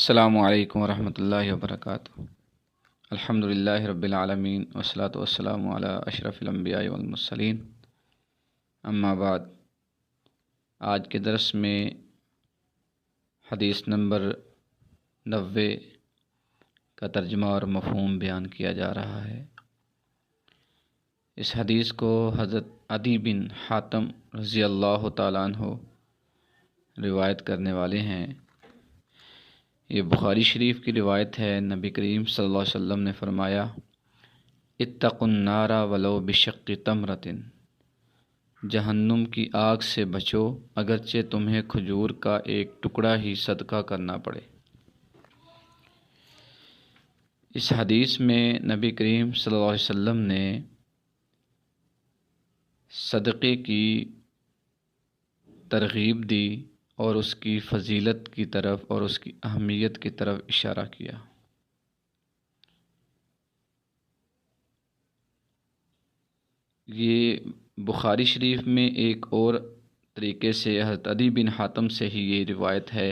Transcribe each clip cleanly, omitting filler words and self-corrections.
السلام علیکم ورحمۃ اللہ وبرکاتہ۔ الحمدللہ رب العالمین والصلاۃ والسلام علی اشرف الانبیاء والمرسلین، اما بعد۔ آج کے درس میں حدیث نمبر 90 کا ترجمہ اور مفہوم بیان کیا جا رہا ہے۔ اس حدیث کو حضرت عدی بن حاتم رضی اللہ تعالیٰ عنہ روایت کرنے والے ہیں۔ یہ بخاری شریف کی روایت ہے۔ نبی کریم صلی اللہ علیہ وسلم نے فرمایا، اتقوا النار ولو بشق تمرۃ، جہنم کی آگ سے بچو اگرچہ تمہیں کھجور کا ایک ٹکڑا ہی صدقہ کرنا پڑے۔ اس حدیث میں نبی کریم صلی اللہ علیہ وسلم نے صدقے کی ترغیب دی اور اس کی فضیلت کی طرف اور اس کی اہمیت کی طرف اشارہ کیا۔ یہ بخاری شریف میں ایک اور طریقے سے حضرت عدی بن حاتم سے ہی یہ روایت ہے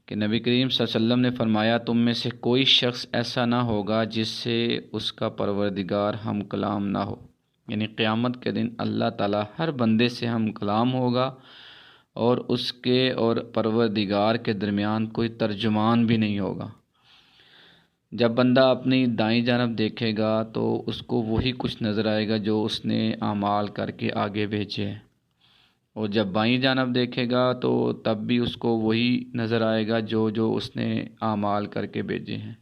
کہ نبی کریم صلی اللہ علیہ وسلم نے فرمایا، تم میں سے کوئی شخص ایسا نہ ہوگا جس سے اس کا پروردگار ہم کلام نہ ہو، یعنی قیامت کے دن اللہ تعالیٰ ہر بندے سے ہم کلام ہوگا اور اس کے اور پروردگار کے درمیان کوئی ترجمان بھی نہیں ہوگا۔ جب بندہ اپنی دائیں جانب دیکھے گا تو اس کو وہی کچھ نظر آئے گا جو اس نے اعمال کر کے آگے بھیجے ہیں، اور جب بائیں جانب دیکھے گا تو تب بھی اس کو وہی نظر آئے گا جو اس نے اعمال کر کے بھیجے ہیں۔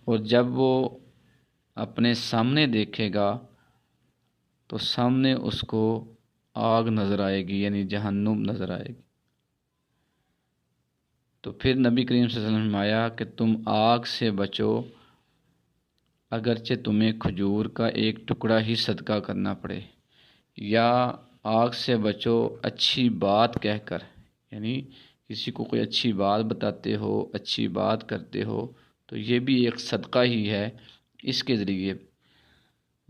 اور جب وہ اپنے سامنے دیکھے گا تو سامنے اس کو آگ نظر آئے گی، یعنی جہنم نظر آئے گی۔ تو پھر نبی کریم صلی اللہ علیہ وسلم نے فرمایا کہ تم آگ سے بچو اگرچہ تمہیں کھجور کا ایک ٹکڑا ہی صدقہ کرنا پڑے، یا آگ سے بچو اچھی بات کہہ کر، یعنی کسی کو کوئی اچھی بات بتاتے ہو، اچھی بات کرتے ہو تو یہ بھی ایک صدقہ ہی ہے۔ اس کے ذریعے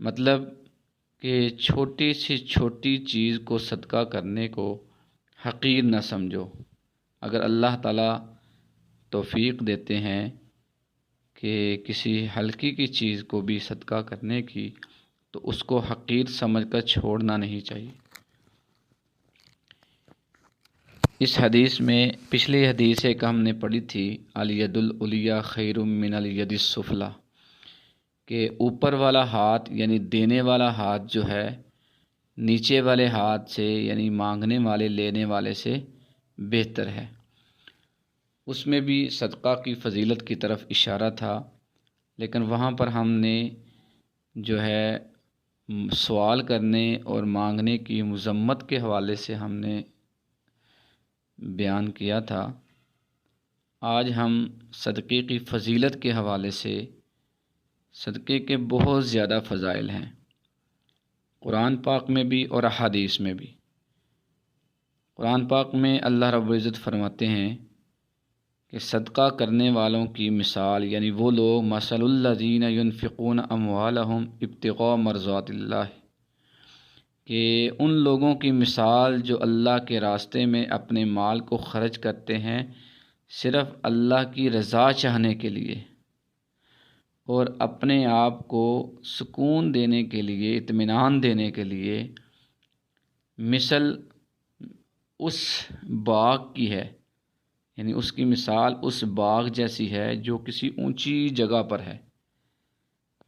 مطلب کہ چھوٹی سے چھوٹی چیز کو صدقہ کرنے کو حقیر نہ سمجھو۔ اگر اللہ تعالیٰ توفیق دیتے ہیں کہ کسی ہلکی کی چیز کو بھی صدقہ کرنے کی، تو اس کو حقیر سمجھ کر چھوڑنا نہیں چاہیے۔ اس حدیث میں پچھلی حدیث ایک ہم نے پڑھی تھی، الید العلیٰ خیر من الید السفلیٰ، کہ اوپر والا ہاتھ یعنی دینے والا ہاتھ جو ہے نیچے والے ہاتھ سے، یعنی مانگنے والے لینے والے سے بہتر ہے۔ اس میں بھی صدقہ کی فضیلت کی طرف اشارہ تھا، لیکن وہاں پر ہم نے جو ہے سوال کرنے اور مانگنے کی مذمت کے حوالے سے ہم نے بیان کیا تھا۔ آج ہم صدقے کی فضیلت کے حوالے سے، صدقے کے بہت زیادہ فضائل ہیں، قرآن پاک میں بھی اور احادیث میں بھی۔ قرآن پاک میں اللہ رب العزت فرماتے ہیں کہ صدقہ کرنے والوں کی مثال، یعنی وہ لوگ، مثل الذین ينفقون اموالهم ابتغاء مرضات اللہ، کہ ان لوگوں کی مثال جو اللہ کے راستے میں اپنے مال کو خرچ کرتے ہیں صرف اللہ کی رضا چاہنے کے لیے اور اپنے آپ کو سکون دینے کے لیے، اطمینان دینے کے لیے، مثل اس باغ کی ہے، یعنی اس کی مثال اس باغ جیسی ہے جو کسی اونچی جگہ پر ہے،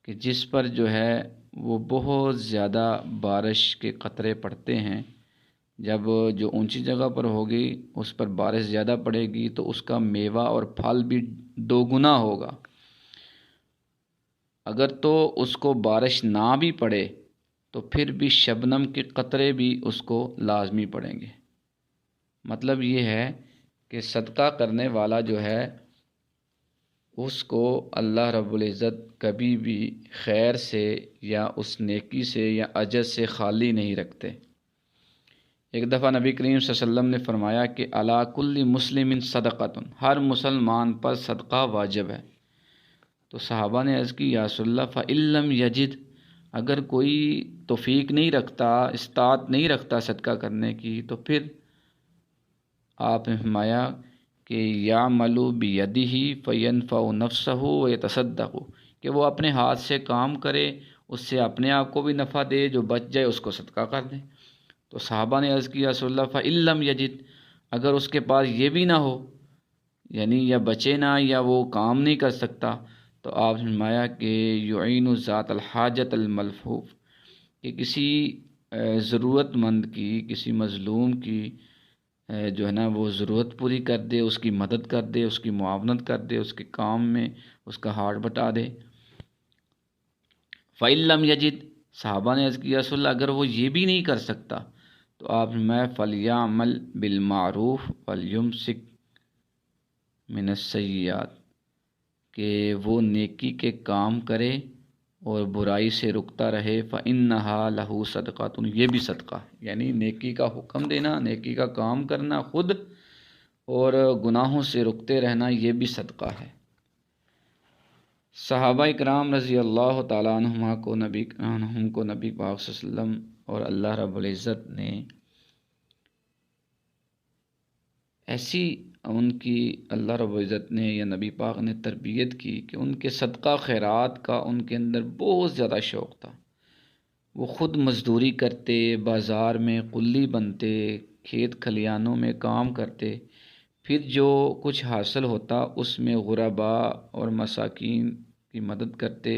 کہ جس پر جو ہے وہ بہت زیادہ بارش کے قطرے پڑتے ہیں۔ جب جو اونچی جگہ پر ہوگی اس پر بارش زیادہ پڑے گی تو اس کا میوہ اور پھل بھی دوگنا ہوگا۔ اگر تو اس کو بارش نہ بھی پڑے تو پھر بھی شبنم کے قطرے بھی اس کو لازمی پڑیں گے۔ مطلب یہ ہے کہ صدقہ کرنے والا جو ہے اس کو اللہ رب العزت کبھی بھی خیر سے یا اس نیکی سے یا اجر سے خالی نہیں رکھتے۔ ایک دفعہ نبی کریم صلی اللہ علیہ وسلم نے فرمایا کہ علی کل مسلم صدقۃ، ہر مسلمان پر صدقہ واجب ہے۔ تو صحابہ نے عرض کی، یا رسول اللہ فإن لم یجد، اگر کوئی توفیق نہیں رکھتا، استطاعت نہیں رکھتا صدقہ کرنے کی، تو پھر آپ نے فرمایا کہ یعملو بیدہ فینفع نفسہ ویتصدق، کہ وہ اپنے ہاتھ سے کام کرے، اس سے اپنے آپ کو بھی نفع دے، جو بچ جائے اس کو صدقہ کر دے۔ تو صحابہ نے عرض کیا رسول اللہ فإن لم یجد، اگر اس کے پاس یہ بھی نہ ہو، یعنی یا بچے نہ یا وہ کام نہیں کر سکتا، تو آپ نے فرمایا کہ یعین ذات الحاجت الملفوف، کہ کسی ضرورت مند کی، کسی مظلوم کی جو ہے نا وہ ضرورت پوری کر دے، اس کی مدد کر دے، اس کی معاونت کر دے، اس کے کام میں اس کا ہاتھ بٹا دے۔ فإن لم یجد، صحابہ نے عرض کیا رسول اللہ اگر وہ یہ بھی نہیں کر سکتا، تو آپ میں فلیعمل بالمعروف ولیمسک من السیئات، کہ وہ نیکی کے کام کرے اور برائی سے رکتا رہے۔ فإنہا لہ صدقۃ، یہ بھی صدقہ ہے، یعنی نیکی کا حکم دینا، نیکی کا کام کرنا خود، اور گناہوں سے رکتے رہنا، یہ بھی صدقہ ہے۔ صحابہ اکرام رضی اللہ تعالیٰ عنہم کو نبی پاک صلی اللہ علیہ وسلم اور اللہ رب العزت نے ایسی ان کی اللہ رب العزت نے یا نبی پاک نے تربیت کی کہ ان کے صدقہ خیرات کا ان کے اندر بہت زیادہ شوق تھا۔ وہ خود مزدوری کرتے، بازار میں قلی بنتے، کھیت کھلیانوں میں کام کرتے، پھر جو کچھ حاصل ہوتا اس میں غربا اور مساکین کی مدد کرتے،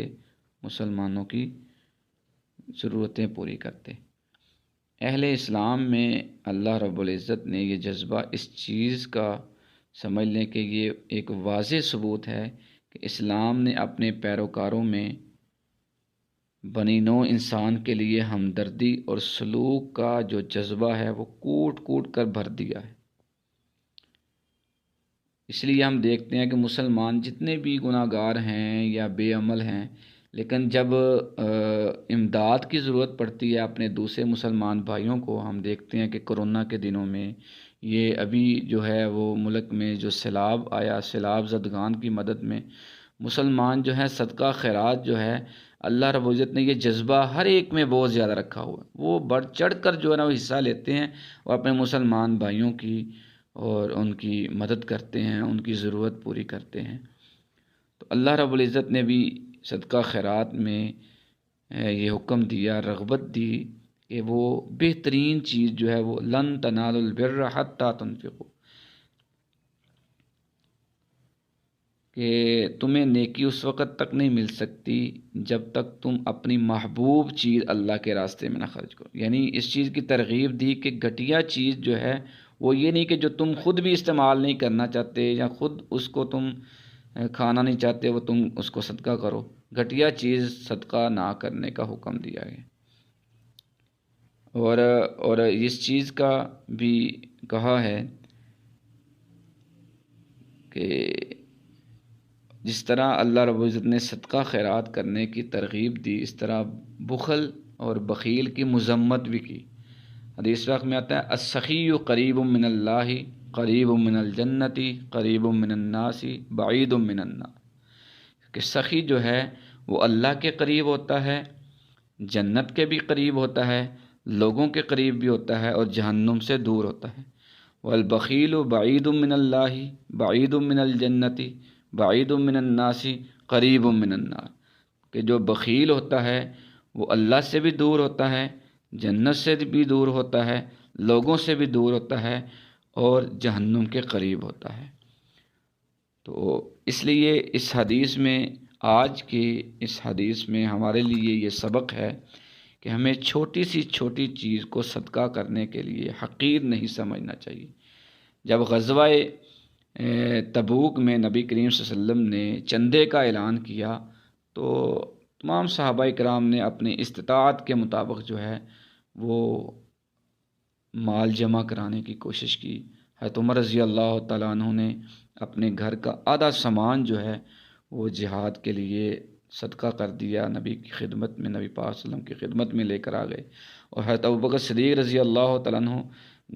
مسلمانوں کی ضرورتیں پوری کرتے۔ اہل اسلام میں اللہ رب العزت نے یہ جذبہ اس چیز کا سمجھ لیں کہ یہ ایک واضح ثبوت ہے کہ اسلام نے اپنے پیروکاروں میں بنی نوع انسان کے لیے ہمدردی اور سلوک کا جو جذبہ ہے وہ کوٹ کوٹ کر بھر دیا ہے۔ اس لیے ہم دیکھتے ہیں کہ مسلمان جتنے بھی گناہ گار ہیں یا بے عمل ہیں، لیکن جب امداد کی ضرورت پڑتی ہے اپنے دوسرے مسلمان بھائیوں کو، ہم دیکھتے ہیں کہ کرونا کے دنوں میں یہ ابھی جو ہے وہ ملک میں جو سیلاب آیا، سیلاب زدگان کی مدد میں مسلمان جو ہے صدقہ خیرات جو ہے اللہ رب العزت نے یہ جذبہ ہر ایک میں بہت زیادہ رکھا ہوا ہے، وہ بڑھ چڑھ کر جو ہے نا وہ حصہ لیتے ہیں اور اپنے مسلمان بھائیوں کی اور ان کی مدد کرتے ہیں، ان کی ضرورت پوری کرتے ہیں۔ تو اللہ رب العزت نے بھی صدقہ خیرات میں یہ حکم دیا، رغبت دی کہ وہ بہترین چیز جو ہے وہ لن تنالوا البر حتی تنفقوا، کہ تمہیں نیکی اس وقت تک نہیں مل سکتی جب تک تم اپنی محبوب چیز اللہ کے راستے میں نہ خرچ کرو۔ یعنی اس چیز کی ترغیب دی کہ گھٹیا چیز جو ہے وہ یہ نہیں کہ جو تم خود بھی استعمال نہیں کرنا چاہتے یا خود اس کو تم کھانا نہیں چاہتے وہ تم اس کو صدقہ کرو، گھٹیا چیز صدقہ نہ کرنے کا حکم دیا ہے۔ اور اس چیز کا بھی کہا ہے کہ جس طرح اللہ رب العزت نے صدقہ خیرات کرنے کی ترغیب دی، اس طرح بخل اور بخیل کی مذمت بھی کی۔ حدیث پاک میں آتا ہے السخی قریب من اللہ قریب من الجنت قریب من الناس بعید من النار، کہ سخی جو ہے وہ اللہ کے قریب ہوتا ہے، جنت کے بھی قریب ہوتا ہے، لوگوں کے قریب بھی ہوتا ہے، اور جہنم سے دور ہوتا ہے۔ والبخیل بعید من اللہ بعید من الجنت بعید من الناس قریب من النار، کہ جو بخیل ہوتا ہے وہ اللہ سے بھی دور ہوتا ہے، جنت سے بھی دور ہوتا ہے، لوگوں سے بھی دور ہوتا ہے، اور جہنم کے قریب ہوتا ہے۔ تو اس لیے اس حدیث میں، آج کی اس حدیث میں ہمارے لیے یہ سبق ہے کہ ہمیں چھوٹی سی چھوٹی چیز کو صدقہ کرنے کے لیے حقیر نہیں سمجھنا چاہیے۔ جب غزوہ تبوک میں نبی کریم صلی اللہ علیہ وسلم نے چندے کا اعلان کیا تو تمام صحابہ کرام نے اپنے استطاعت کے مطابق جو ہے وہ مال جمع کرانے کی کوشش کی۔ حضرت عمر رضی اللہ تعالیٰ عنہ نے اپنے گھر کا آدھا سامان جو ہے وہ جہاد کے لیے صدقہ کر دیا، نبی کی خدمت میں، نبی پاک صلی اللہ علیہ وسلم کی خدمت میں لے کر آ گئے، اور حضرت ابوبکر صدیق رضی اللہ تعالیٰ عنہ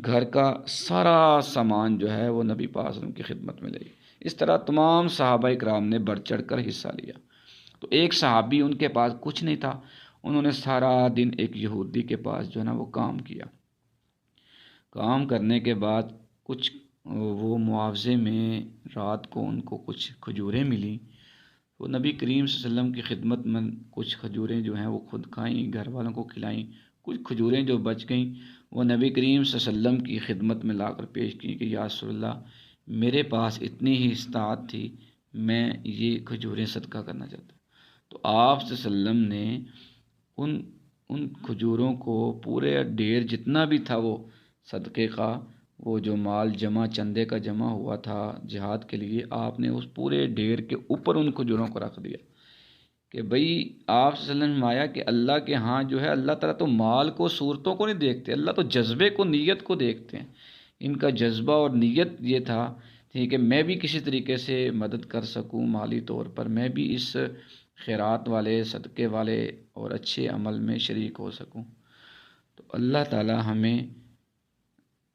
گھر کا سارا سامان جو ہے وہ نبی پاک صلی اللہ علیہ وسلم کی خدمت میں لے گئے۔ اس طرح تمام صحابہ کرام نے بڑھ چڑھ کر حصہ لیا۔ تو ایک صحابی، ان کے پاس کچھ نہیں تھا، انہوں نے سارا دن ایک یہودی کے پاس جو ہے نا وہ کام کیا۔ کام کرنے کے بعد کچھ وہ معاوضے میں رات کو ان کو کچھ کھجوریں ملیں، وہ نبی کریم صلی اللہ علیہ وسلم کی خدمت میں کچھ کھجوریں جو ہیں وہ خود کھائیں، گھر والوں کو کھلائیں، کچھ کھجوریں جو بچ گئیں وہ نبی کریم صلی اللہ علیہ وسلم کی خدمت میں لا کر پیش کی کہ یا رسول اللہ میرے پاس اتنی ہی استطاعت تھی، میں یہ کھجوریں صدقہ کرنا چاہتا ہوں۔ تو آپ صلی اللہ علیہ وسلم نے ان کھجوروں کو پورے ڈھیر جتنا بھی تھا وہ صدقے کا، وہ جو مال جمع چندے کا جمع ہوا تھا جہاد کے لیے، آپ نے اس پورے ڈھیر کے اوپر ان کھجوروں کو رکھ دیا کہ بھئی آپ صلی اللہ علیہ وسلم آیا کہ اللہ کے ہاں جو ہے اللہ تعالیٰ تو مال کو صورتوں کو نہیں دیکھتے، اللہ تو جذبے کو نیت کو دیکھتے ہیں۔ ان کا جذبہ اور نیت یہ تھا کہ میں بھی کسی طریقے سے مدد کر سکوں، مالی طور پر میں بھی اس خیرات والے صدقے والے اور اچھے عمل میں شریک ہو سکوں۔ تو اللہ تعالیٰ ہمیں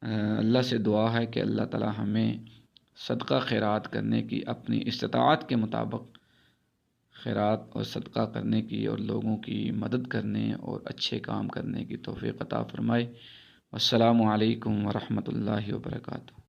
اللہ سے دعا ہے کہ اللہ تعالیٰ ہمیں صدقہ خیرات کرنے کی، اپنی استطاعت کے مطابق خیرات اور صدقہ کرنے کی اور لوگوں کی مدد کرنے اور اچھے کام کرنے کی توفیق عطا فرمائے۔ السلام علیکم ورحمۃ اللہ وبرکاتہ۔